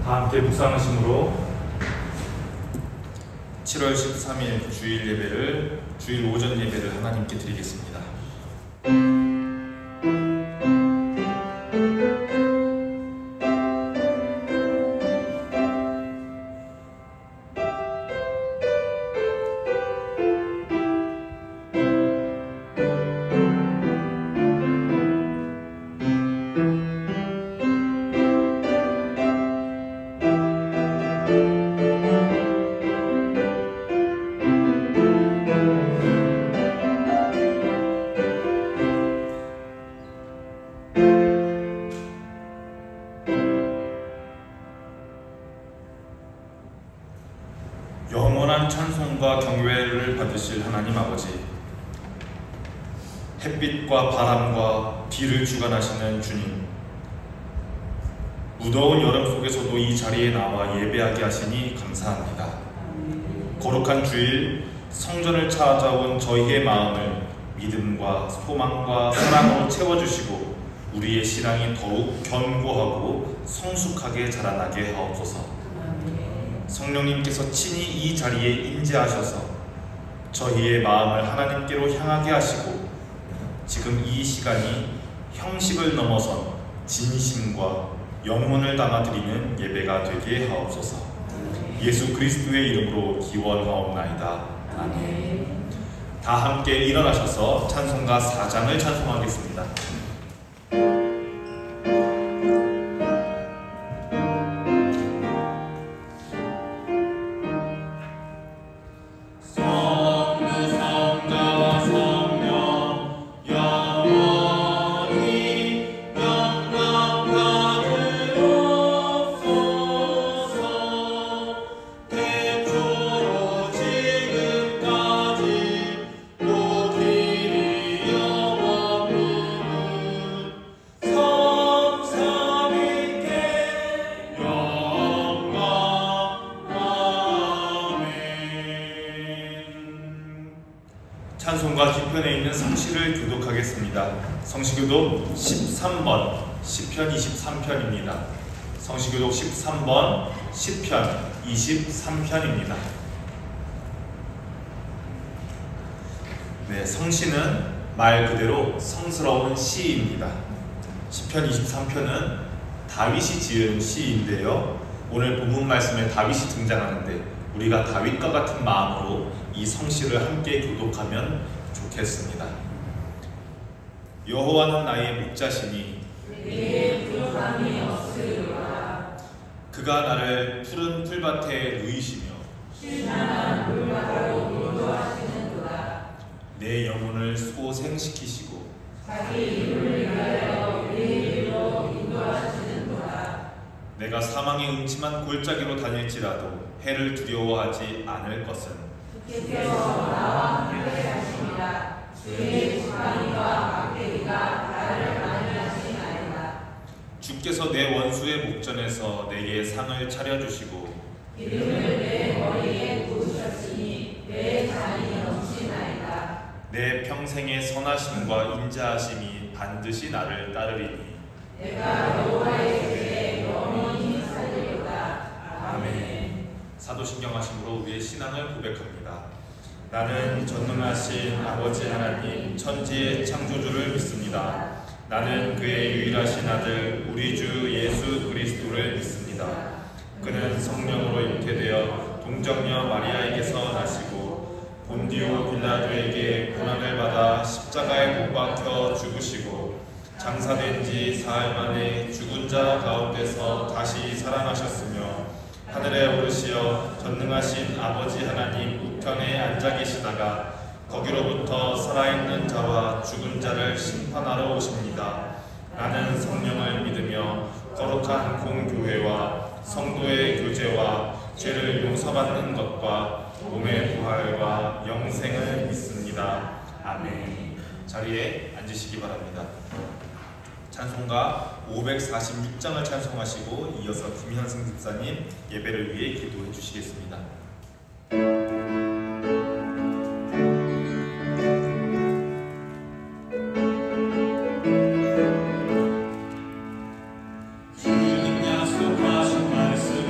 다 함께 묵상하심으로 7월 13일 주일 오전 예배를 하나님께 드리겠습니다. 영원한 찬송과 경외를 받으실 하나님 아버지, 햇빛과 바람과 비를 주관하시는 주님, 무더운 여름 속에서도 이 자리에 나와 예배하게 하시니 감사합니다. 거룩한 주일 성전을 찾아온 저희의 마음을 믿음과 소망과 사랑으로 채워주시고 우리의 신앙이 더욱 견고하고 성숙하게 자라나게 하옵소서. 성령님께서 친히 이 자리에 임재하셔서 저희의 마음을 하나님께로 향하게 하시고 지금 이 시간이 형식을 넘어선 진심과 영혼을 담아드리는 예배가 되게 하옵소서. 예수 그리스도의 이름으로 기원하옵나이다. 아멘. 다 함께 일어나셔서 찬송가 4장을 찬송하겠습니다. 찬송가 뒤편에 있는 성시를 교독하겠습니다. 성시교독 13번 시편 23편입니다. 성시교독 13번 시편 23편입니다. 네, 성시는 말 그대로 성스러운 시입니다. 시편 23편은 다윗이 지은 시인데요. 오늘 본문 말씀에 다윗이 등장하는데 우리가 다윗과 같은 마음으로 이 성시를 함께 교독하면 좋겠습니다. 여호와는 나의 목자시니 내게 부족함이 없으리로다. 그가 나를 푸른 풀밭에 누이시며 신선한 물가로 인도하시는도다. 내 영혼을 소생시키시고 자기 이름을 위하여 의리로 인도하시는도다. 내가 사망의 음침한 골짜기로 다닐지라도 해를 두려워하지 않을 것은 주께서 나와 함께 하십니다. 주의 지팡이와 막대기가 나를 안위하시나이다. 주께서 내 원수의 목전에서 내게 상을 차려주시고 기름을 내 머리에 부으셨으니 내 잔이 넘치나이다. 내 평생의 선하심과 인자하심이 반드시 나를 따르리니 내가 여호와의 집에 영원히 살리로다. 아멘. 사도신경하심으로 우리의 신앙을 고백합니다. 나는 전능하신 아버지 하나님 천지의 창조주를 믿습니다. 나는 그의 유일하신 아들 우리 주 예수 그리스도를 믿습니다. 그는 성령으로 잉태되어 동정녀 마리아에게서 나시고 본디오 빌라도에게 고난을 받아 십자가에 못 박혀 죽으시고 장사된 지 사흘 만에 죽은 자 가운데서 다시 살아나셨으며 하늘에 오르시어 전능하신 아버지 하나님 우편에 앉아 계시다가 거기로부터 살아있는 자와 죽은 자를 심판하러 오십니다. 나는 성령을 믿으며 거룩한 공교회와 성도의 교제와 죄를 용서받는 것과 몸의 부활과 영생을 믿습니다. 아멘. 자리에 앉으시기 바랍니다. 찬송가 546장을 찬송하시고 이어서 김현승 집사님 예배를 위해 기도해 주시겠습니다. 주님 약속하신 말씀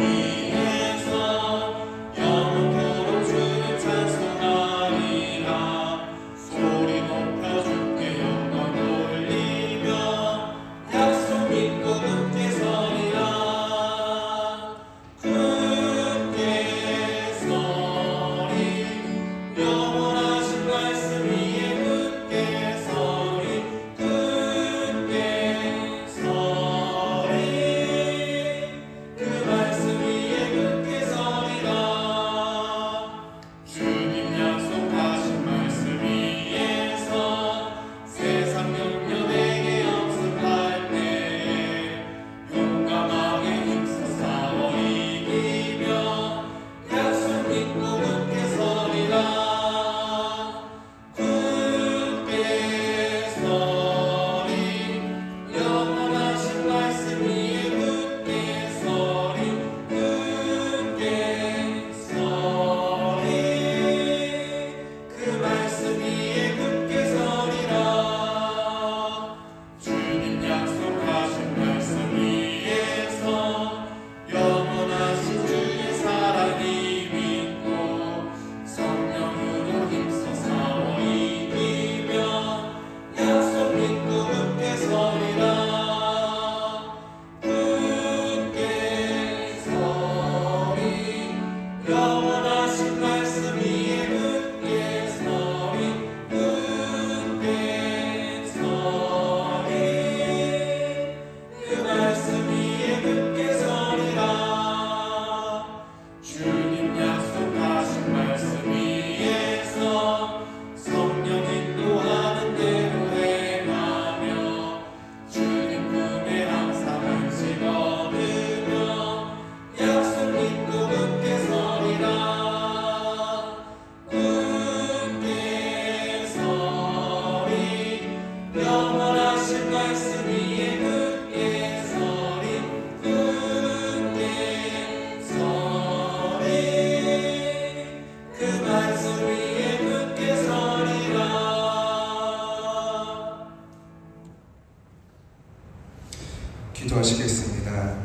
기도하시겠습니다.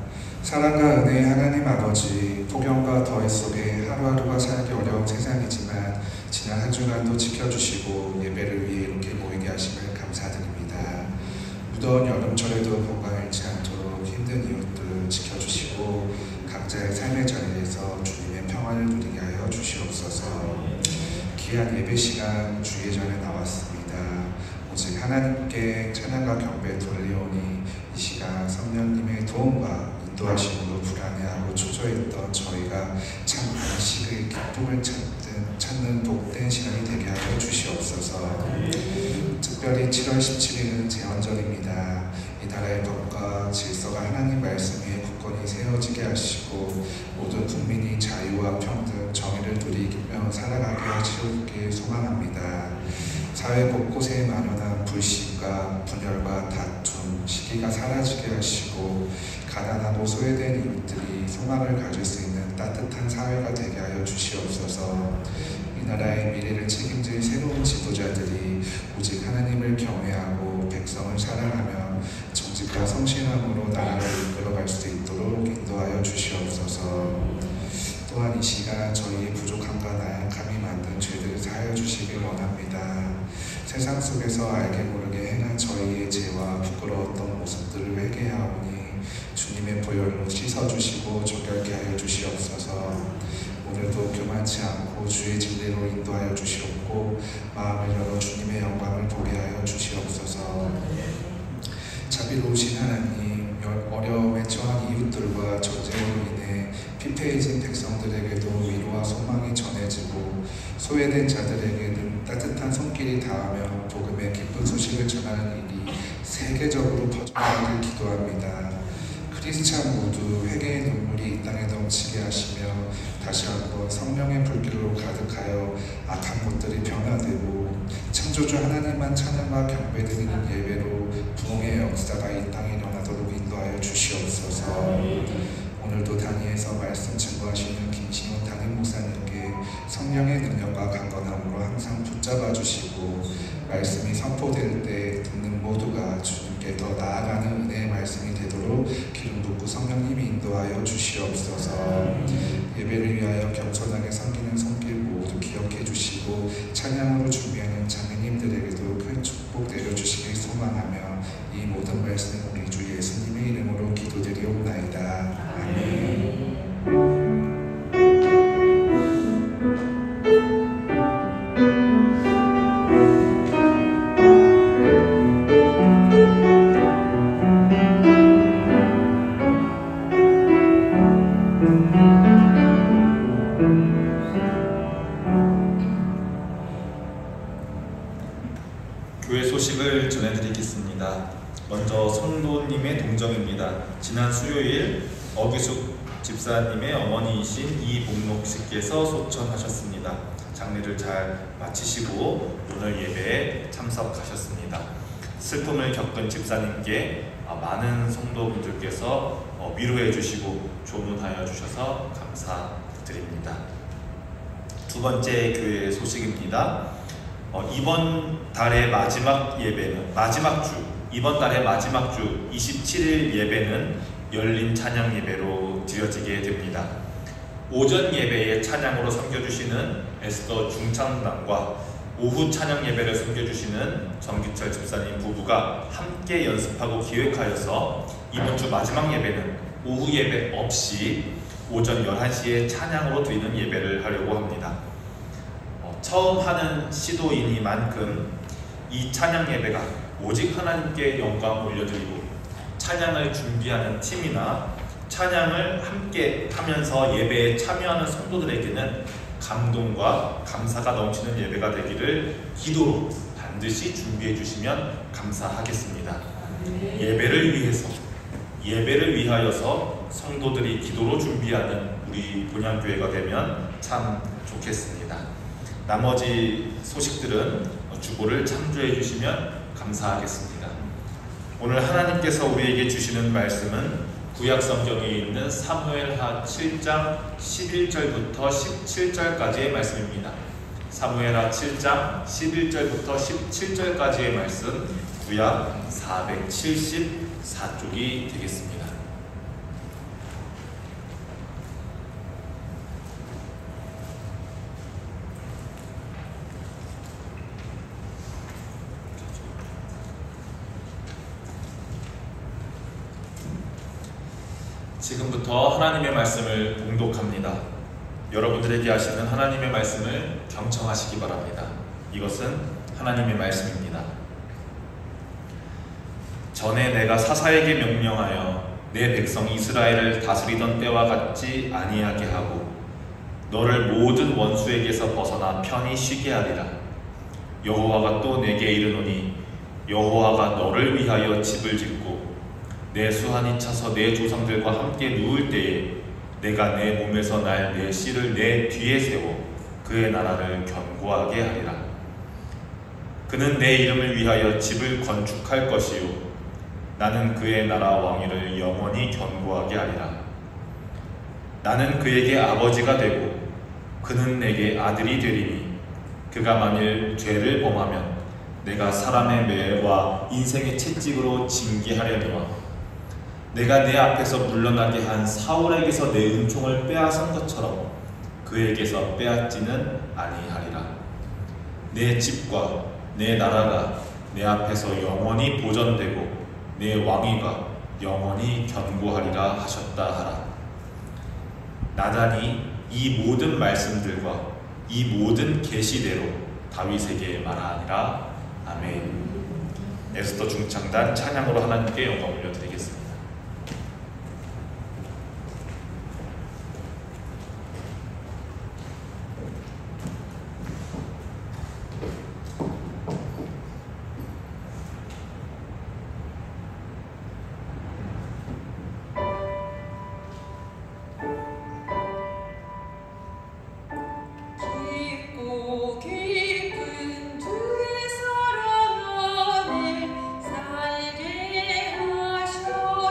사랑과 은혜의 하나님 아버지, 폭염과 더위 속에 하루하루가 살기 어려운 세상이지만 지난 한 주간도 지켜주시고 예배를 위해 이렇게 모이게 하심을 감사드립니다. 무더운 여름철에도 건강 잃지 않도록 힘든 이웃들을 지켜주시고 각자의 삶의 자리에서 주님의 평안을 누리게 하여 주시옵소서. 귀한 예배 시간 주의 전에 나왔습니다. 오직 하나님께 찬양과 경배 돌리오니 이 시간 성령님의 도움과 인도하심으로 불안해하고 초조했던 저희가 참 안식의 기쁨을 찾는 복된 시간이 되게 하여 주시옵소서. 특별히 7월 17일은 제헌절입니다. 이 나라의 법과 질서가 하나님 말씀 위에 굳건히 세워지게 하시고 모든 국민이 자유와 평등, 정의를 누리며 살아가게 하시길 소망합니다. 사회 곳곳에 만연한 불신과 분열과 다툼, 시기가 사라지게 하시고 가난하고 소외된 이웃들이 소망을 가질 수 있는 따뜻한 사회가 되게 하여 주시옵소서. 이 나라의 미래를 책임질 새로운 지도자들이 오직 하나님을 경외하고 백성을 사랑하며 정직과 성실함으로 나라를 이끌어갈 수 있도록 인도하여 주시옵소서. 또한 이 시간 저희의 부족함과 나약함이 만든 죄들을 사하여 주시길 원합니다. 세상 속에서 알게 모르게 행한 저희의 죄와 부끄러웠던 모습들을 회개하오니 주님의 보혈로 씻어주시고 조결케 하여 주시옵소서. 오늘도 교만치 않고 주의 진리로 인도하여 주시옵고 마음을 열어 주님의 영광을 보게 하여 주시옵소서. 자비로우신 하나님, 어려움에 처한 이웃들과 전쟁으로 인해 피폐해진 백성들에게도 위로와 소망이 전해지고 소외된 자들에게는 따뜻한 손길이 닿으며 복음의 기쁜 소식을 전하는 일이 세계적으로 퍼져나가길 기도합니다. 크리스찬 모두 회개의 눈물이 이 땅에 넘치게 하시며 다시 한번 성령의 불길로 가득하여 악한 것들이 변화되고 창조주 하나님만 찬양과 경배드리는 예배로 부흥의 역사가 이 땅에 일어나도록 인도하여 주시옵소서. 오늘도 단위에서 말씀 증거하시는 김신훈 담임 목사님께 성령의 능력과 강건함으로 항상 붙잡아 주시고 말씀이 선포될 때 듣는 모두가 주님께 더 나아가는 은혜의 말씀이 되도록 기름 붓고 성령님이 인도하여 주시옵소서. 예배를 위하여 겸손하게 섬기는 손길 모두 기억해 주시고 찬양으로 준비하는 자매님들에게도 큰 축복 내려주시길 소망하며 이 모든 말씀 우리 주 예수님의 이름으로 기도드리옵나이다. 아멘. 교회 소식을 전해드리겠습니다. 먼저 성도님의 동정입니다. 지난 수요일 어기숙 집사님의 어머니이신 이복록 씨께서 소천하셨습니다. 장례를 잘 마치시고 오늘 예배에 참석하셨습니다. 슬픔을 겪은 집사님께 많은 성도분들께서 위로해 주시고 조문하여 주셔서 감사드립니다. 드립니다. 두 번째 교회 소식입니다. 이번 달의 마지막 예배는 이번 달의 마지막 주 27일 예배는 열린 찬양 예배로 드려지게 됩니다. 오전 예배에 찬양으로 섬겨주시는 에스더 중창단과 오후 찬양 예배를 섬겨주시는 정기철 집사님 부부가 함께 연습하고 기획하여서 이번 주 마지막 예배는 오후 예배 없이 오전 11시에 찬양으로 드리는 예배를 하려고 합니다. 처음 하는 시도이니만큼 이 찬양 예배가 오직 하나님께 영광 올려드리고 찬양을 준비하는 팀이나 찬양을 함께 하면서 예배에 참여하는 성도들에게는 감동과 감사가 넘치는 예배가 되기를 기도로 반드시 준비해 주시면 감사하겠습니다. 예배를 위하여서 성도들이 기도로 준비하는 우리 본향교회가 되면 참 좋겠습니다. 나머지 소식들은 주보를 참조해 주시면 감사하겠습니다. 오늘 하나님께서 우리에게 주시는 말씀은 구약성경에 있는 사무엘하 7장 11절부터 17절까지의 말씀입니다. 사무엘하 7장 11절부터 17절까지의 말씀, 구약 474쪽이 되겠습니다. 지금부터 하나님의 말씀을 봉독합니다. 여러분들에게 하시는 하나님의 말씀을 경청하시기 바랍니다. 이것은 하나님의 말씀입니다. 전에 내가 사사에게 명령하여 내 백성 이스라엘을 다스리던 때와 같지 아니하게 하고 너를 모든 원수에게서 벗어나 편히 쉬게 하리라. 여호와가 또 내게 이르노니 여호와가 너를 위하여 집을 짓고 내 수한이 차서 내 조상들과 함께 누울 때에 내가 내 몸에서 날 내 씨를 내 뒤에 세워 그의 나라를 견고하게 하리라. 그는 내 이름을 위하여 집을 건축할 것이요 나는 그의 나라 왕위를 영원히 견고하게 하리라. 나는 그에게 아버지가 되고 그는 내게 아들이 되리니 그가 만일 죄를 범하면 내가 사람의 매와 인생의 채찍으로 징계하려니와 내가 내 앞에서 물러나게 한 사울에게서 내 은총을 빼앗은 것처럼 그에게서 빼앗지는 아니하리라. 내 집과 내 나라가 내 앞에서 영원히 보존되고 내 왕위가 영원히 견고하리라 하셨다 하라. 나단이 이 모든 말씀들과 이 모든 계시대로 다윗에게 말하니라. 아멘. 에스더 중창단 찬양으로 하나님께 영광 올려드리겠습니다. 깊은 주의 사랑 안에 살게 하셔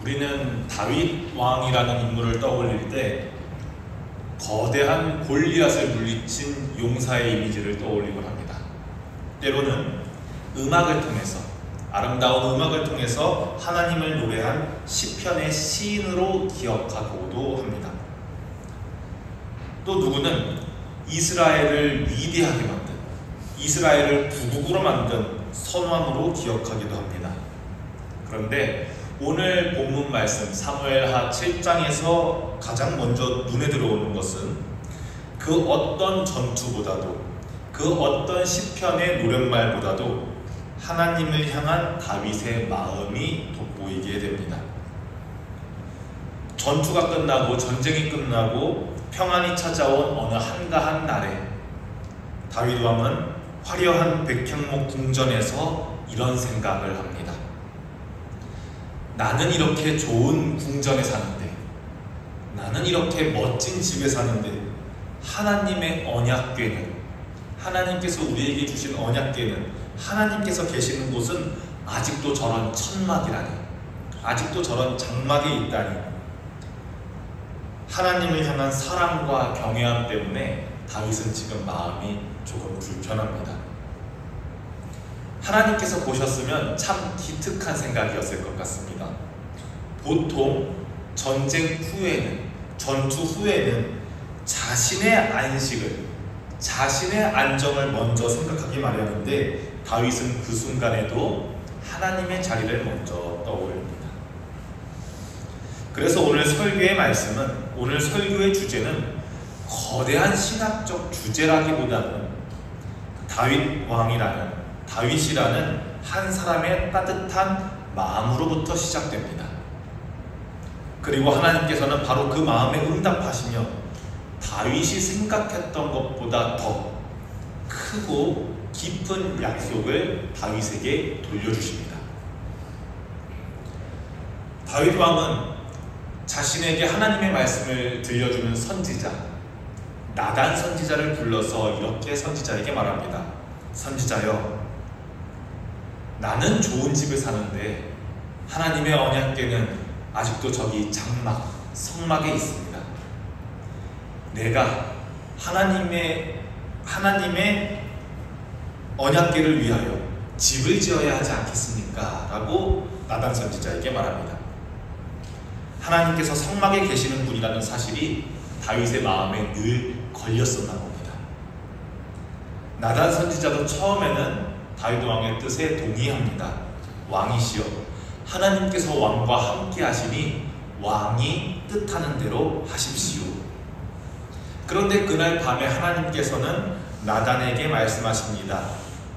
우리는 다윗 왕이라는 인물을 떠올릴 때 거대한 골리앗을 물리친 용사의 이미지를 떠올리곤 합니다. 때로는 음악을 통해서, 아름다운 음악을 통해서 하나님을 노래한 시편의 시인으로 기억하고도 합니다. 또 누구는 이스라엘을 위대하게 만든, 이스라엘을 부국으로 만든 선왕으로 기억하기도 합니다. 그런데 오늘 본문 말씀 사무엘하 7장에서 가장 먼저 눈에 들어오는 것은 그 어떤 전투보다도, 그 어떤 시편의 노랫말보다도 하나님을 향한 다윗의 마음이 돋보이게 됩니다. 전투가 끝나고 전쟁이 끝나고 평안이 찾아온 어느 한가한 날에 다윗 왕은 화려한 백향목 궁전에서 이런 생각을 합니다. 나는 이렇게 좋은 궁전에 사는데, 나는 이렇게 멋진 집에 사는데 하나님의 언약궤는, 하나님께서 우리에게 주신 언약궤는, 하나님께서 계시는 곳은 아직도 저런 천막이라니, 아직도 저런 장막에 있다니. 하나님을 향한 사랑과 경외함 때문에 다윗은 지금 마음이 조금 불편합니다. 하나님께서 보셨으면 참 기특한 생각이었을 것 같습니다. 보통 전쟁 후에는, 전투 후에는 자신의 안식을, 자신의 안정을 먼저 생각하기 마련인데 다윗은 그 순간에도 하나님의 자리를 먼저 떠올립니다. 그래서 오늘 설교의 말씀은, 오늘 설교의 주제는 거대한 신학적 주제라기보다는 다윗이라는 한 사람의 따뜻한 마음으로부터 시작됩니다. 그리고 하나님께서는 바로 그 마음에 응답하시며 다윗이 생각했던 것보다 더 크고 깊은 약속을 다윗에게 돌려주십니다. 다윗 왕은 자신에게 하나님의 말씀을 들려주는 선지자 나단 선지자를 불러서 이렇게 선지자에게 말합니다. 선지자여, 나는 좋은 집에 사는데 하나님의 언약궤는 아직도 저기 장막, 성막에 있습니다. 내가 하나님의 언약궤를 위하여 집을 지어야 하지 않겠습니까? 라고 나단 선지자에게 말합니다. 하나님께서 성막에 계시는 분이라는 사실이 다윗의 마음에 늘 걸렸었나 봅니다. 나단 선지자도 처음에는 다윗 왕의 뜻에 동의합니다. 왕이시여, 하나님께서 왕과 함께 하시니 왕이 뜻하는 대로 하십시오. 그런데 그날 밤에 하나님께서는 나단에게 말씀하십니다.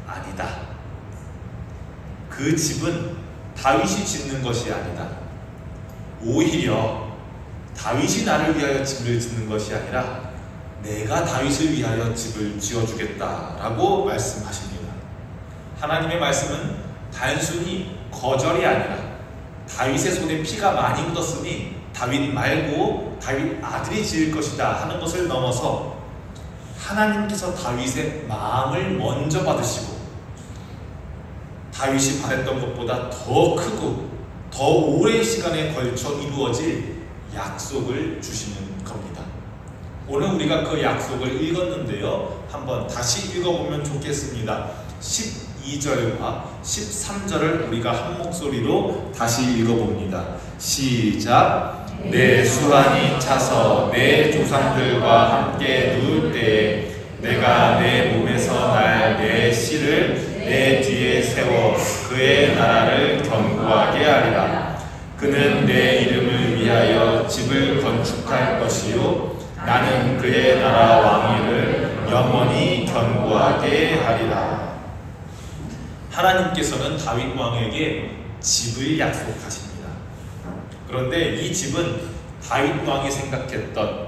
아니다. 그 집은 다윗이 짓는 것이 아니다. 오히려 다윗이 나를 위하여 집을 짓는 것이 아니라 내가 다윗을 위하여 집을 지어주겠다라고 말씀하십니다. 하나님의 말씀은 단순히 거절이 아니라 다윗의 손에 피가 많이 묻었으니 다윗 말고 다윗 아들이 지을 것이다 하는 것을 넘어서 하나님께서 다윗의 마음을 먼저 받으시고 다윗이 바랬던 것보다 더 크고 더 오랜 시간에 걸쳐 이루어질 약속을 주시는 겁니다. 오늘 우리가 그 약속을 읽었는데요, 한번 다시 읽어보면 좋겠습니다. 12절과 13절을 우리가 한 목소리로 다시 읽어봅니다. 시작. 내 수완이 차서 내 조상들과 함께 누울 때에 내가 내 몸에서 날 내 씨를 내 뒤에 세워 그의 나라를 견고하게 하리라. 그는 내 이름을 위하여 집을 건축할 것이요 나는 그의 나라 왕위를 영원히 견고하게 하리라. 하나님께서는 다윗 왕에게 집을 약속하십니다. 그런데 이 집은 다윗 왕이 생각했던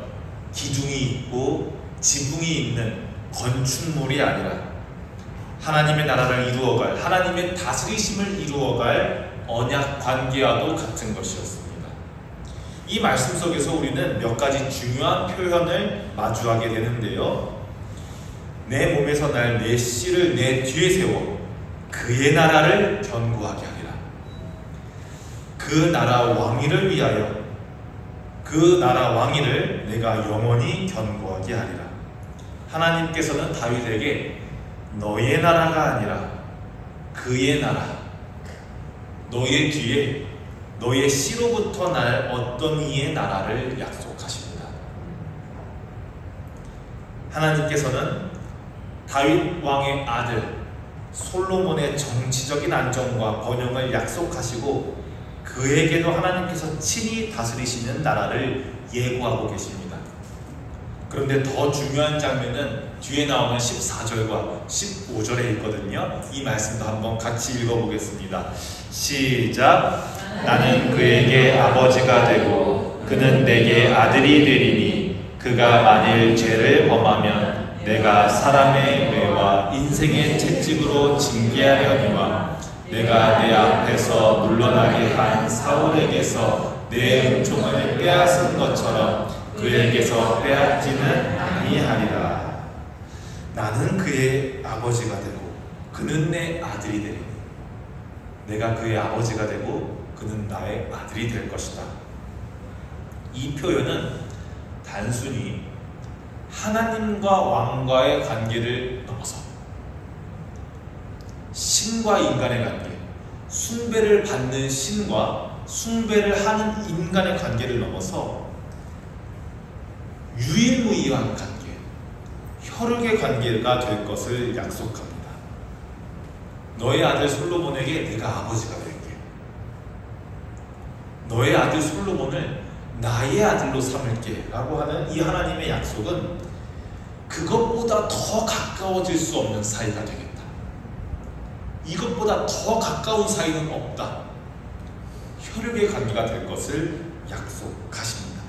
기둥이 있고 지붕이 있는 건축물이 아니라 하나님의 나라를 이루어갈, 하나님의 다스리심을 이루어갈 언약 관계와도 같은 것이었습니다. 이 말씀 속에서 우리는 몇 가지 중요한 표현을 마주하게 되는데요. 내 몸에서 날 내 씨를 내 뒤에 세워 그의 나라를 견고하게 하리라. 그 그 나라 왕위를 위하여 그 나라 왕위를 내가 영원히 견고하게 하리라. 하나님께서는 다윗에게 너의 나라가 아니라 그의 나라, 너의 뒤에 너의 씨로부터 날 어떤 이의 나라를 약속하십니다. 하나님께서는 다윗 왕의 아들 솔로몬의 정치적인 안정과 번영을 약속하시고 그에게도 하나님께서 친히 다스리시는 나라를 예고하고 계십니다. 그런데 더 중요한 장면은 뒤에 나오는 14절과 15절에 있거든요. 이 말씀도 한번 같이 읽어보겠습니다. 시작. 나는 그에게 아버지가 되고 그는 내게 아들이 되리니 그가 만일 죄를 범하면 내가 사람의 뇌와 인생의 채찍으로 징계하려니와 내가 내 앞에서 물러나게 한 사울에게서 내 은총을 빼앗은 것처럼 그에게서 빼앗지는 아니하리라. 나는 그의 아버지가 되고 그는 내 아들이 되리니 내가 그의 아버지가 되고 그는 나의 아들이 될 것이다. 이 표현은 단순히 하나님과 왕과의 관계를 넘어서 신과 인간의 관계, 숭배를 받는 신과 숭배를 하는 인간의 관계를 넘어서 유일무이한 관계, 혈육의 관계가 될 것을 약속합니다. 너의 아들 솔로몬에게 내가 아버지가 될게. 너의 아들 솔로몬을 나의 아들로 삼을게 라고 하는 이 하나님의 약속은 그것보다 더 가까워질 수 없는 사이가 되겠다. 이것보다 더 가까운 사이는 없다. 혈육의 관계가 될 것을 약속하십니다.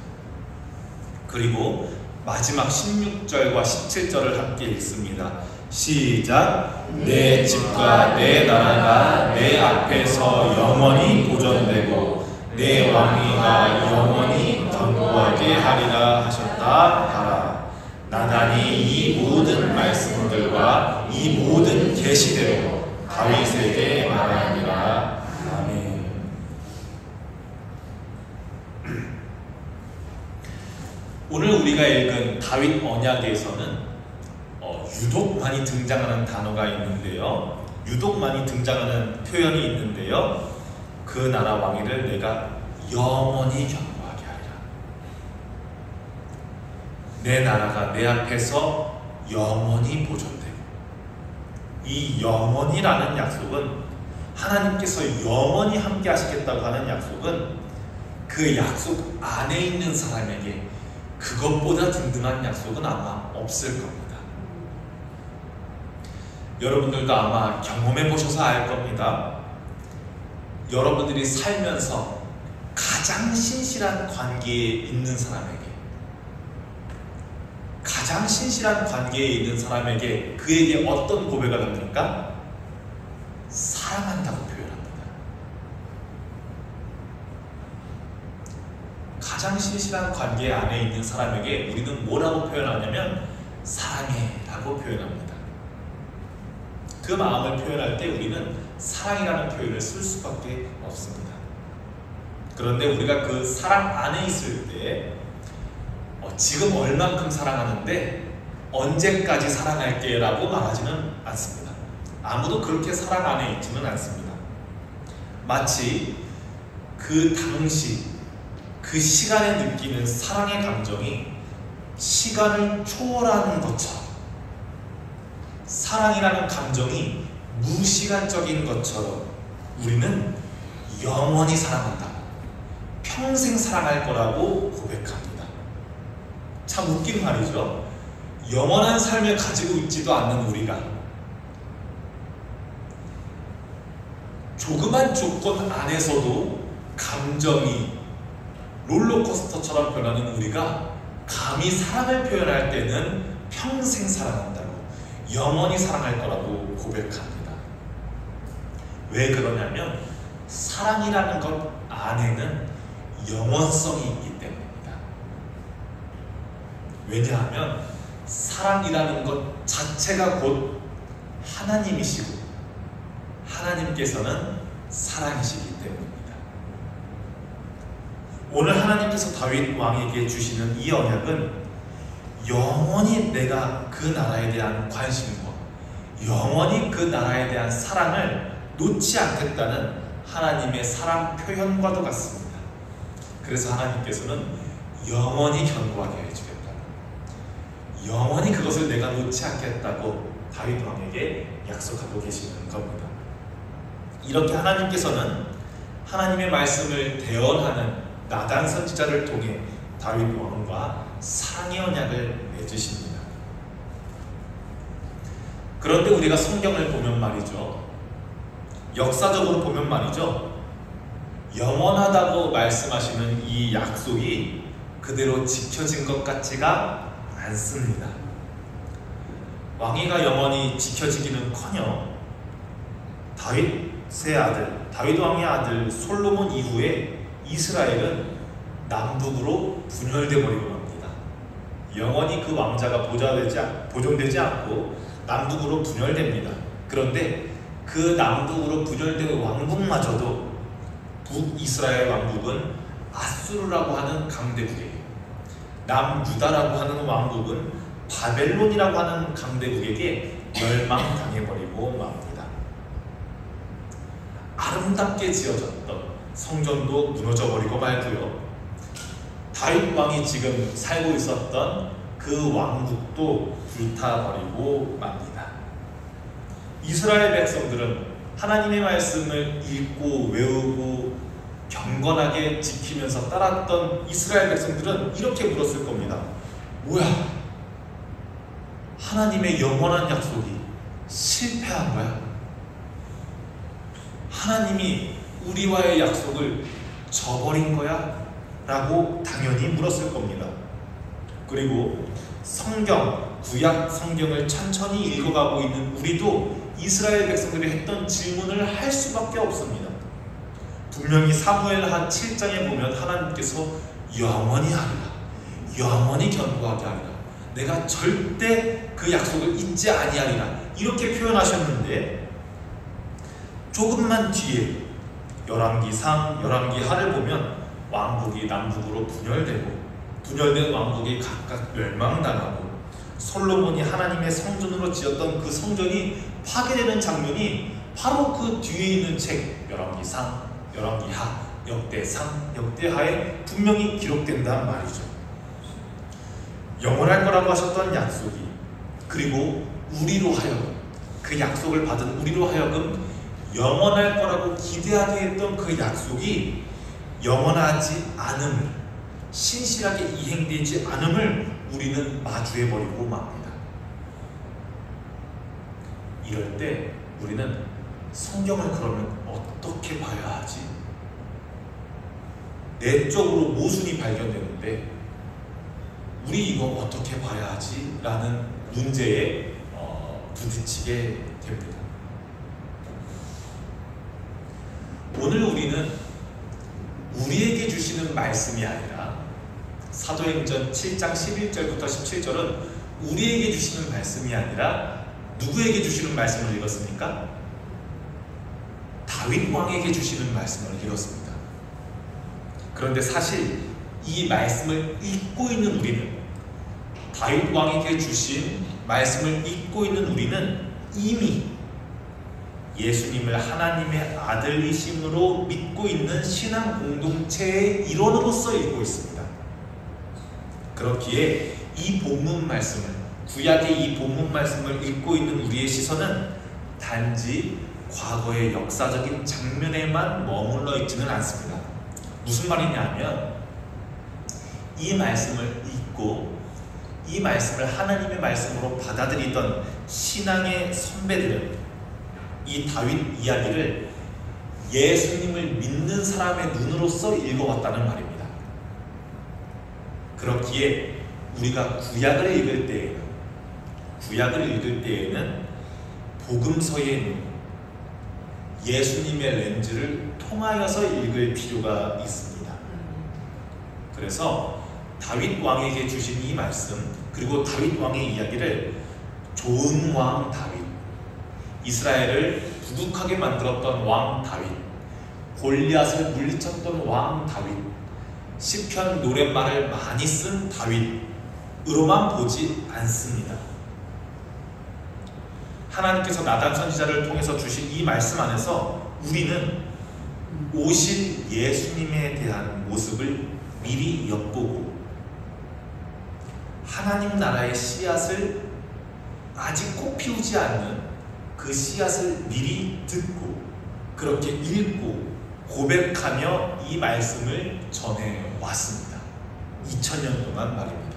그리고 마지막 16절과 17절을 함께 읽습니다. 시작. 내 집과 내 나라가 내 앞에서 영원히 보존되고 내 왕위가 영원히 견고하게 하리라 하셨다 하라. 나단이 이 모든 말씀들과 이 모든 계시대로 다윗에게 말하니라. 아멘. 오늘 우리가 읽은 다윗 언약에서는 유독 많이 등장하는 단어가 있는데요. 유독 많이 등장하는 표현이 있는데요. 그 나라 왕위를 내가 영원히 견고하게 하리라. 내 나라가 내 앞에서 영원히 보존되고, 이 영원이라는 약속은 하나님께서 영원히 함께 하시겠다고 하는 약속은 그 약속 안에 있는 사람에게 그것보다 든든한 약속은 아마 없을 겁니다. 여러분들도 아마 경험해 보셔서 알 겁니다. 여러분들이 살면서 가장 신실한 관계에 있는 사람에게, 가장 신실한 관계에 있는 사람에게 그에게 어떤 고백을 합니까? 사랑한다고 표현합니다. 가장 신실한 관계 안에 있는 사람에게 우리는 뭐라고 표현하냐면 사랑해 라고 표현합니다. 그 마음을 표현할 때 우리는 사랑이라는 표현을 쓸 수밖에 없습니다. 그런데 우리가 그 사랑 안에 있을 때 지금 얼만큼 사랑하는데 언제까지 사랑할게 라고 말하지는 않습니다. 아무도 그렇게 사랑 안에 있지는 않습니다. 마치 그 당시 그 시간에 느끼는 사랑의 감정이 시간을 초월하는 것처럼, 사랑이라는 감정이 무시간적인 것처럼 우리는 영원히 사랑한다, 평생 사랑할 거라고 고백합니다. 참 웃긴 말이죠. 영원한 삶을 가지고 있지도 않는 우리가, 조그만 조건 안에서도 감정이 롤러코스터처럼 변하는 우리가 감히 사랑을 표현할 때는 평생 사랑한다고, 영원히 사랑할 거라고 고백합니다. 왜 그러냐면 사랑이라는 것 안에는 영원성이 있기 때문입니다. 왜냐하면 사랑이라는 것 자체가 곧 하나님이시고 하나님께서는 사랑이시기 때문입니다. 오늘 하나님께서 다윗 왕에게 주시는 이 언약은 영원히 내가 그 나라에 대한 관심과 영원히 그 나라에 대한 사랑을 놓지 않겠다는 하나님의 사랑 표현과도 같습니다. 그래서 하나님께서는 영원히 견고하게 해주겠다, 영원히 그것을 내가 놓지 않겠다고 다윗 왕에게 약속하고 계시는 겁니다. 이렇게 하나님께서는 하나님의 말씀을 대언하는 나단 선지자를 통해 다윗 왕과 사랑의 언약을 맺으십니다. 그런데 우리가 성경을 보면 말이죠, 역사적으로 보면 말이죠, 영원하다고 말씀하시는 이 약속이 그대로 지켜진 것 같지가 않습니다. 왕위가 영원히 지켜지기는커녕 다윗의 아들, 다윗 왕의 아들 솔로몬 이후에 이스라엘은 남북으로 분열돼 버리고 맙니다. 영원히 그 왕자가 보존되지 않고 남북으로 분열됩니다. 그런데 그 남북으로 분열된 왕국마저도 북이스라엘 왕국은 아수르라고 하는 강대국에게, 남유다라고 하는 왕국은 바벨론이라고 하는 강대국에게 멸망당해버리고 맙니다. 아름답게 지어졌던 성전도 무너져버리고 말고요, 다윗 왕이 지금 살고 있었던 그 왕국도 불타버리고 맙니다. 이스라엘 백성들은 하나님의 말씀을 읽고 외우고 경건하게 지키면서 따랐던 이스라엘 백성들은 이렇게 물었을 겁니다. 뭐야? 하나님의 영원한 약속이 실패한 거야? 하나님이 우리와의 약속을 저버린 거야? 라고 당연히 물었을 겁니다. 그리고 성경, 구약 성경을 천천히 읽어가고 있는 우리도 이스라엘 백성들이 했던 질문을 할 수밖에 없습니다. 분명히 사무엘하 7장에 보면 하나님께서 영원히 하리라, 영원히 견고하게 하리라, 내가 절대 그 약속을 잊지 아니하리라, 이렇게 표현하셨는데, 조금만 뒤에 열왕기상, 열왕기하를 보면 왕국이 남북으로 분열된 왕국이 각각 멸망당하고 솔로몬이 하나님의 성전으로 지었던 그 성전이 파괴되는 장면이 바로 그 뒤에 있는 책 열왕기상, 열왕기하, 역대상, 역대하에 분명히 기록된단 말이죠. 영원할 거라고 하셨던 약속이, 그리고 우리로 하여금, 그 약속을 받은 우리로 하여금 영원할 거라고 기대하게 했던 그 약속이 영원하지 않음을, 신실하게 이행되지 않음을 우리는 마주해버리고 맙니다. 이럴 때 우리는 성경을 그러면 어떻게 봐야 하지? 내적으로 모순이 발견되는데 우리 이거 어떻게 봐야 하지? 라는 문제에 부딪히게 됩니다. 오늘 우리는 우리에게 주시는 말씀이 아니라, 사도행전 7장 11절부터 17절은 우리에게 주시는 말씀이 아니라 누구에게 주시는 말씀을 읽었습니까? 다윗 왕에게 주시는 말씀을 읽었습니다. 그런데 사실 이 말씀을 읽고 있는 우리는, 다윗 왕에게 주신 말씀을 읽고 있는 우리는 이미 예수님을 하나님의 아들이심으로 믿고 있는 신앙 공동체의 일원으로서 읽고 있습니다. 그렇기에 이 본문 말씀을, 구약의 이 본문 말씀을 읽고 있는 우리의 시선은 단지 과거의 역사적인 장면에만 머물러 있지는 않습니다. 무슨 말이냐면, 이 말씀을 읽고 이 말씀을 하나님의 말씀으로 받아들이던 신앙의 선배들은 이 다윗 이야기를 예수님을 믿는 사람의 눈으로서 읽어왔다는 말입니다. 그렇기에 우리가 구약을 읽을 때에는 복음서의 눈, 예수님의 렌즈를 통하여서 읽을 필요가 있습니다. 그래서 다윗 왕에게 주신 이 말씀, 그리고 다윗 왕의 이야기를 좋은 왕 다윗, 이스라엘을 부국하게 만들었던 왕 다윗, 골리앗을 물리쳤던 왕 다윗, 시편 노랫말을 많이 쓴 다윗으로만 보지 않습니다. 하나님께서 나단 선지자를 통해서 주신 이 말씀 안에서 우리는 오실 예수님에 대한 모습을 미리 엿보고 하나님 나라의 씨앗을 아직 꼭 피우지 않는 그 씨앗을 미리 듣고 그렇게 읽고 고백하며 이 말씀을 전해왔습니다. 2000년 동안 말입니다.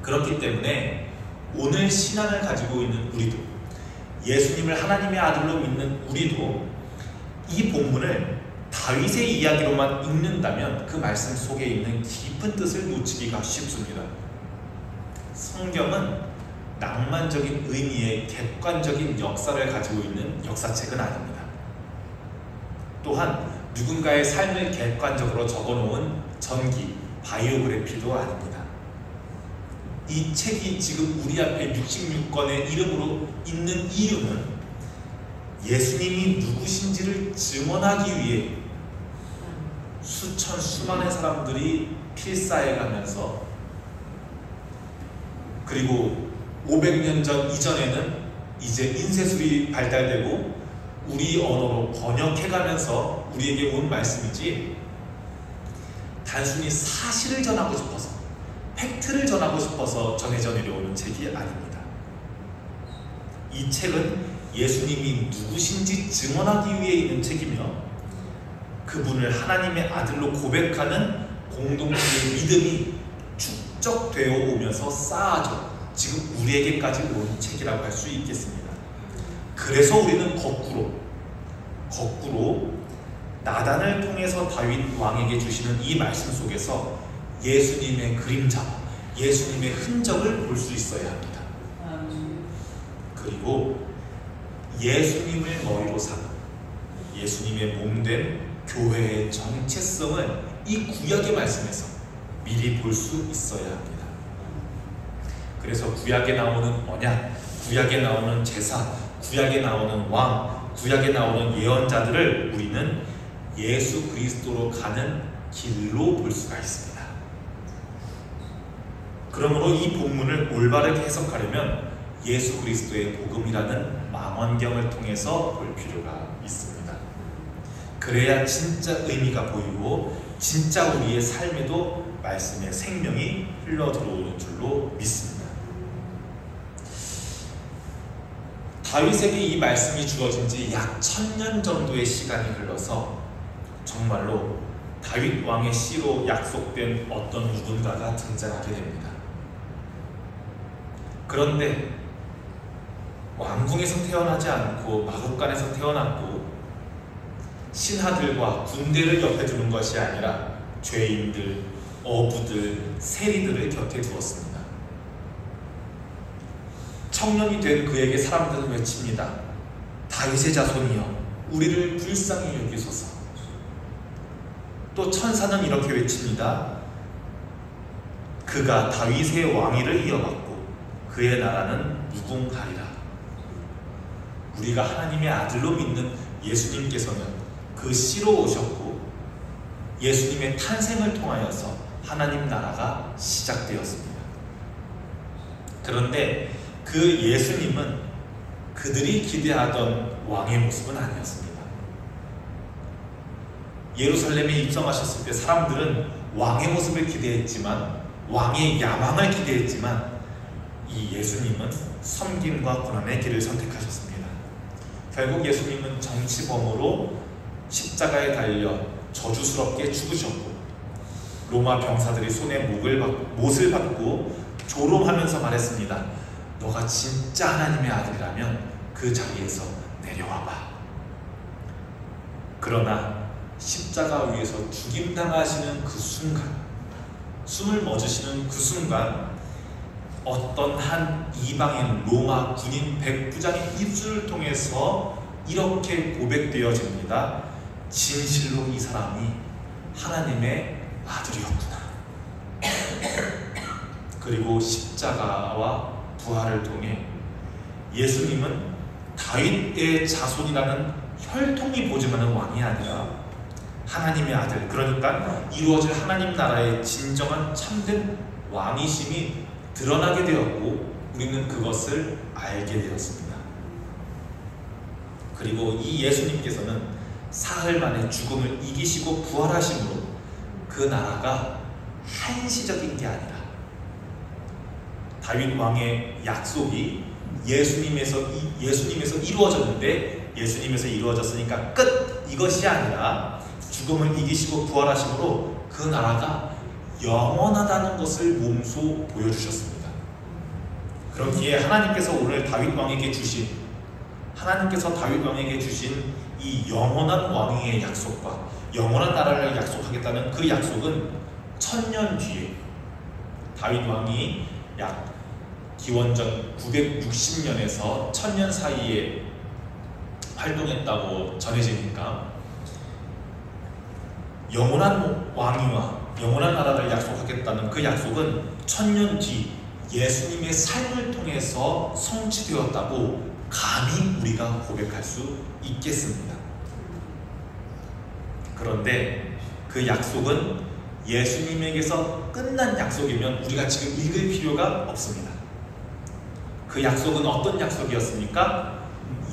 그렇기 때문에 오늘 신앙을 가지고 있는 우리도, 예수님을 하나님의 아들로 믿는 우리도 이 본문을 다윗의 이야기로만 읽는다면 그 말씀 속에 있는 깊은 뜻을 놓치기가 쉽습니다. 성경은 낭만적인 의미의 객관적인 역사를 가지고 있는 역사책은 아닙니다. 또한 누군가의 삶을 객관적으로 적어놓은 전기, 바이오그래피도 아닙니다. 이 책이 지금 우리 앞에 66권의 이름으로 있는 이유는 예수님이 누구신지를 증언하기 위해 수많은 사람들이 필사해가면서, 그리고 500년 전 이전에는 이제 인쇄술이 발달되고 우리 언어로 번역해가면서 우리에게 온 말씀이지, 단순히 사실을 전하고 싶어서, 팩트를 전하고 싶어서 전해져 내려오는 책이 아닙니다. 이 책은 예수님이 누구신지 증언하기 위해 있는 책이며, 그분을 하나님의 아들로 고백하는 공동체의 믿음이 축적되어 오면서 쌓아져 지금 우리에게까지 온 책이라고 할 수 있겠습니다. 그래서 우리는 거꾸로 나단을 통해서 다윗 왕에게 주시는 이 말씀 속에서 예수님의 그림자와 예수님의 흔적을 볼 수 있어야 합니다. 그리고 예수님을 머리로 삼은 예수님의 몸된 교회의 정체성을 이 구약의 말씀에서 미리 볼 수 있어야 합니다. 그래서 구약에 나오는 언약, 구약에 나오는 제사, 구약에 나오는 왕, 구약에 나오는 예언자들을 우리는 예수 그리스도로 가는 길로 볼 수가 있습니다. 그러므로 이 본문을 올바르게 해석하려면 예수 그리스도의 복음이라는 망원경을 통해서 볼 필요가 있습니다. 그래야 진짜 의미가 보이고 진짜 우리의 삶에도 말씀의 생명이 흘러들어오는 줄로 믿습니다. 다윗에게 이 말씀이 주어진 지 약 1000년 정도의 시간이 흘러서 정말로 다윗 왕의 씨로 약속된 어떤 누군가가 등장하게 됩니다. 그런데 왕궁에서 태어나지 않고 마국간에서 태어났고 신하들과 군대를 옆에 두는 것이 아니라 죄인들, 어부들, 세리들을 곁에 두었습니다. 청년이 된 그에게 사람들은 외칩니다. 다윗의 자손이여, 우리를 불쌍히 여기소서. 또 천사는 이렇게 외칩니다. 그가 다윗의 왕위를 이어받고 그의 나라는 무궁하리라. 우리가 하나님의 아들로 믿는 예수님께서는 그 씨로 오셨고 예수님의 탄생을 통하여서 하나님 나라가 시작되었습니다. 그런데 그 예수님은 그들이 기대하던 왕의 모습은 아니었습니다. 예루살렘에 입성하셨을 때 사람들은 왕의 모습을 기대했지만, 왕의 야망을 기대했지만, 이 예수님은 섬김과 고난의 길을 선택하셨습니다. 결국 예수님은 정치범으로 십자가에 달려 저주스럽게 죽으셨고, 로마 병사들이 손에 못을 받고 조롱하면서 말했습니다. 너가 진짜 하나님의 아들이라면 그 자리에서 내려와봐. 그러나 십자가 위에서 죽임당하시는 그 순간, 숨을 멎으시는 그 순간, 어떤 한 이방인 로마 군인 백부장의 입술을 통해서 이렇게 고백되어집니다. 진실로 이 사람이 하나님의 아들이었구나. 그리고 십자가와 부활을 통해 예수님은 다윗의 자손이라는 혈통이 보증하는 왕이 아니라 하나님의 아들, 그러니까 이루어질 하나님 나라의 진정한 참된 왕이심이 드러나게 되었고 우리는 그것을 알게 되었습니다. 그리고 이 예수님께서는 사흘 만에 죽음을 이기시고 부활하심으로 그 나라가 한시적인 게 아니라 다윗 왕의 약속이 예수님에서 이루어졌는데 예수님에서 이루어졌으니까 끝! 이것이 아니라 죽음을 이기시고 부활하심으로 그 나라가 영원하다는 것을 몸소 보여주셨습니다. 그렇기에 하나님께서 다윗 왕에게 주신 이 영원한 왕위의 약속과 영원한 나라를 약속하겠다는 그 약속은 1000년 뒤에 다윗 왕이 약 기원전 960년에서 1000년 사이에 활동했다고 전해지니까 영원한 왕위와 영원한 나라를 약속하겠다는 그 약속은 1000년 뒤 예수님의 삶을 통해서 성취되었다고 감히 우리가 고백할 수 있겠습니다. 그런데 그 약속은 예수님에게서 끝난 약속이면 우리가 지금 읽을 필요가 없습니다. 그 약속은 어떤 약속이었습니까?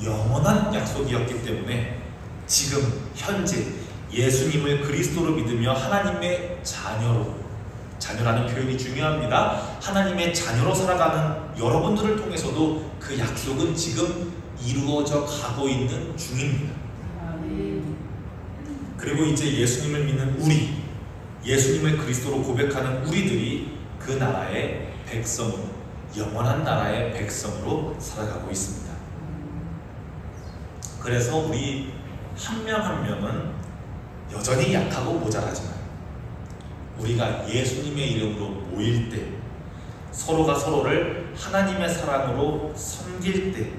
영원한 약속이었기 때문에 지금 현재 예수님을 그리스도로 믿으며 하나님의 자녀라는 표현이 중요합니다. 하나님의 자녀로 살아가는 여러분들을 통해서도 그 약속은 지금 이루어져 가고 있는 중입니다. 그리고 이제 예수님을 믿는 우리, 예수님을 그리스도로 고백하는 우리들이 그 나라의 백성으로, 영원한 나라의 백성으로 살아가고 있습니다. 그래서 우리 한 명 한 명은 여전히 약하고 모자라지만 우리가 예수님의 이름으로 모일 때, 서로가 서로를 하나님의 사랑으로 섬길 때,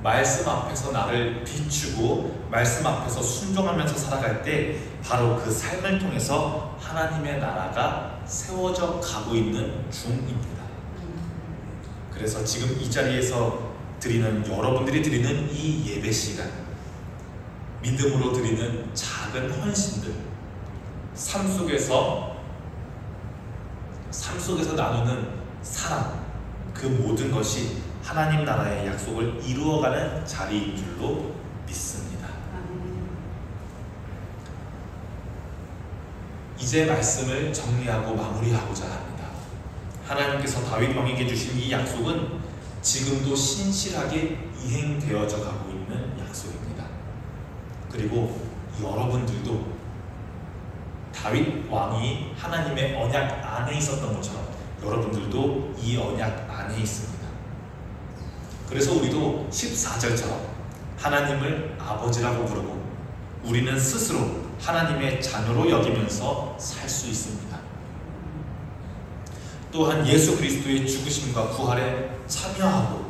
말씀 앞에서 나를 비추고 말씀 앞에서 순종하면서 살아갈 때 바로 그 삶을 통해서 하나님의 나라가 세워져 가고 있는 중입니다. 그래서 지금 이 자리에서 여러분들이 드리는 이 예배 시간, 믿음으로 드리는 작은 헌신들, 삶 속에서 나누는 사랑, 그 모든 것이 하나님 나라의 약속을 이루어가는 자리인 줄로 믿습니다. 이제 말씀을 정리하고 마무리하고자 합니다. 하나님께서 다윗 왕에게 주신 이 약속은 지금도 신실하게 이행되어져 가고 있는 약속입니다. 그리고 여러분들도 다윗 왕이 하나님의 언약 안에 있었던 것처럼 여러분들도 이 언약 안에 있습니다. 그래서 우리도 14절처럼 하나님을 아버지라고 부르고 우리는 스스로 하나님의 자녀로 여기면서 살 수 있습니다. 또한 예수 그리스도의 죽으심과 부활에 참여하고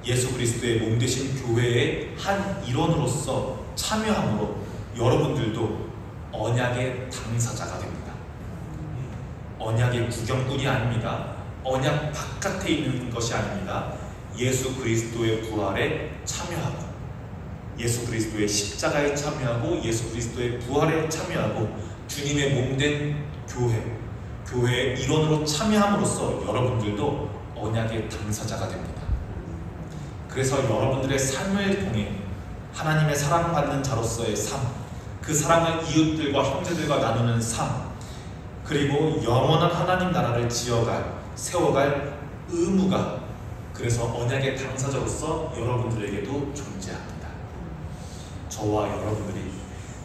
예수 그리스도의 몸 되신 교회의 한 일원으로서 참여함으로 여러분들도 언약의 당사자가 됩니다. 언약의 구경꾼이 아닙니다. 언약 바깥에 있는 것이 아닙니다. 예수 그리스도의 부활에 참여하고 예수 그리스도의 십자가에 참여하고 예수 그리스도의 부활에 참여하고 주님의 몸된 교회의 일원으로 참여함으로써 여러분들도 언약의 당사자가 됩니다. 그래서 여러분들의 삶을 통해 하나님의 사랑받는 자로서의 삶, 그 사랑을 이웃들과 형제들과 나누는 삶, 그리고 영원한 하나님 나라를 세워갈 의무가 그래서 언약의 당사자로서 여러분들에게도 존재합니다. 저와 여러분들이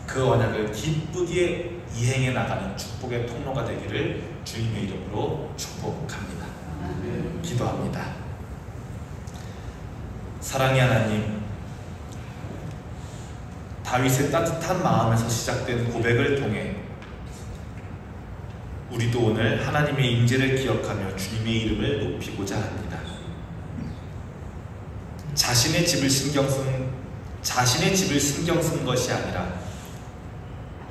그 언약을 기쁘게 이행해 나가는 축복의 통로가 되기를 주님의 이름으로 축복합니다. 기도합니다. 사랑의 하나님, 다윗의 따뜻한 마음에서 시작된 고백을 통해 우리도 오늘 하나님의 임재를 기억하며 주님의 이름을 높이고자 합니다. 자신의 집을 신경 쓴 것이 아니라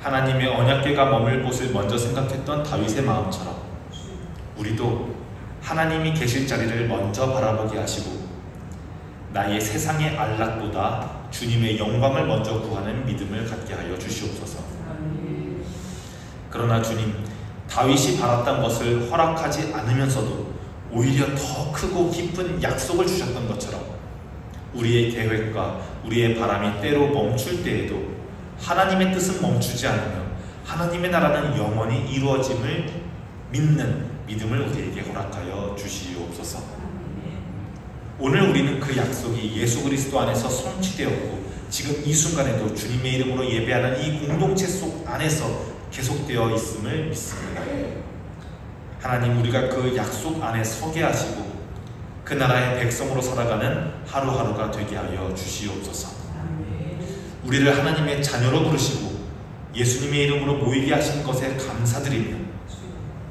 하나님의 언약궤가 머물 곳을 먼저 생각했던 다윗의 마음처럼 우리도 하나님이 계실 자리를 먼저 바라보게 하시고 나의 세상의 안락보다 주님의 영광을 먼저 구하는 믿음을 갖게 하여 주시옵소서. 그러나 주님, 다윗이 바랐던 것을 허락하지 않으면서도 오히려 더 크고 깊은 약속을 주셨던 것처럼 우리의 계획과 우리의 바람이 때로 멈출 때에도 하나님의 뜻은 멈추지 않으며 하나님의 나라는 영원히 이루어짐을 믿는 믿음을 우리에게 허락하여 주시옵소서. 오늘 우리는 그 약속이 예수 그리스도 안에서 성취되었고 지금 이 순간에도 주님의 이름으로 예배하는 이 공동체 속 안에서 계속되어 있음을 믿습니다. 하나님, 우리가 그 약속 안에 서게 하시고 그 나라의 백성으로 살아가는 하루하루가 되게 하여 주시옵소서. 우리를 하나님의 자녀로 부르시고 예수님의 이름으로 모이게 하신 것에 감사드리며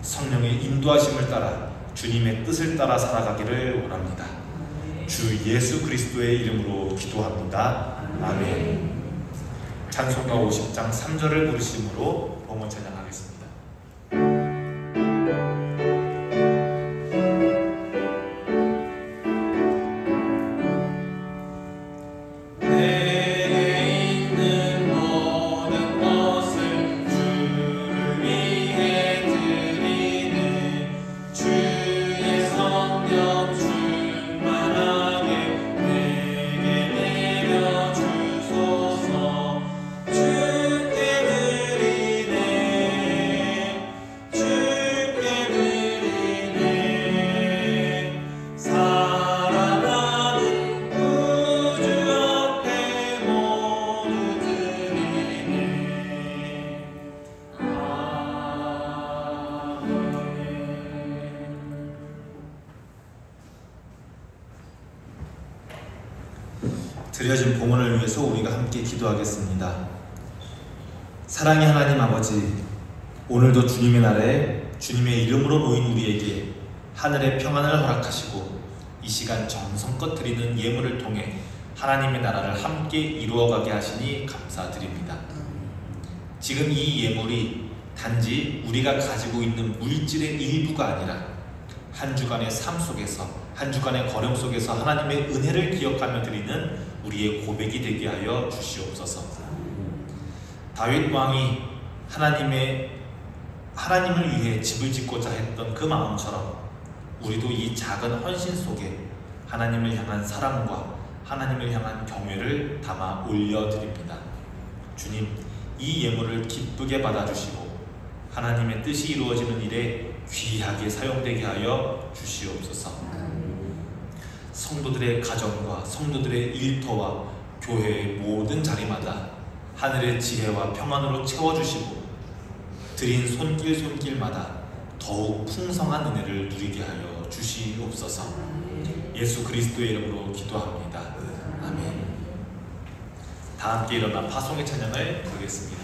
성령의 인도하심을 따라 주님의 뜻을 따라 살아가기를 원합니다. 주 예수 그리스도의 이름으로 기도합니다. 아멘. 찬송가 50장 3절을 부르심으로 봉헌 찬양하겠습니다. 드려진 봉헌을 위해서 우리가 함께 기도하겠습니다. 사랑의 하나님 아버지, 오늘도 주님의 날에 주님의 이름으로 모인 우리에게 하늘의 평안을 허락하시고 이 시간 정성껏 드리는 예물을 통해 하나님의 나라를 함께 이루어가게 하시니 감사드립니다. 지금 이 예물이 단지 우리가 가지고 있는 물질의 일부가 아니라 한 주간의 삶 속에서, 한 주간의 걸음 속에서 하나님의 은혜를 기억하며 드리는 우리의 고백이 되게 하여 주시옵소서. 다윗 왕이 하나님을 위해 집을 짓고자 했던 그 마음처럼 우리도 이 작은 헌신 속에 하나님을 향한 사랑과 하나님을 향한 경외를 담아 올려드립니다. 주님, 이 예물을 기쁘게 받아주시고 하나님의 뜻이 이루어지는 일에 귀하게 사용되게 하여 주시옵소서. 성도들의 가정과 성도들의 일터와 교회의 모든 자리마다 하늘의 지혜와 평안으로 채워주시고 드린 손길마다 더욱 풍성한 은혜를 누리게 하여 주시옵소서. 예수 그리스도의 이름으로 기도합니다. 아멘. 다 함께 일어나 파송의 찬양을 부르겠습니다.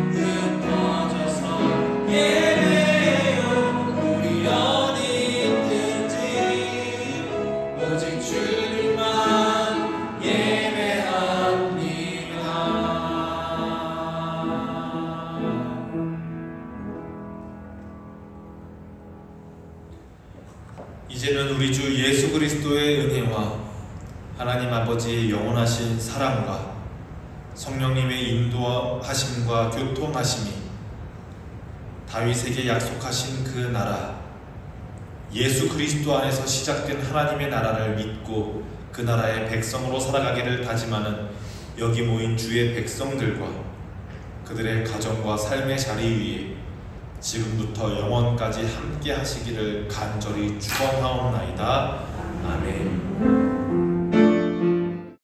흩어져서 이제는 우리 주 예수 그리스도의 은혜와 하나님 아버지의 영원하신 사랑과 성령님의 인도하심과 교통하심이 다윗에게 약속하신 그 나라 예수 그리스도 안에서 시작된 하나님의 나라를 믿고 그 나라의 백성으로 살아가기를 다짐하는 여기 모인 주의 백성들과 그들의 가정과 삶의 자리 위에 지금부터 영원까지 함께 하시기를 간절히 축원하옵나이다. 아멘.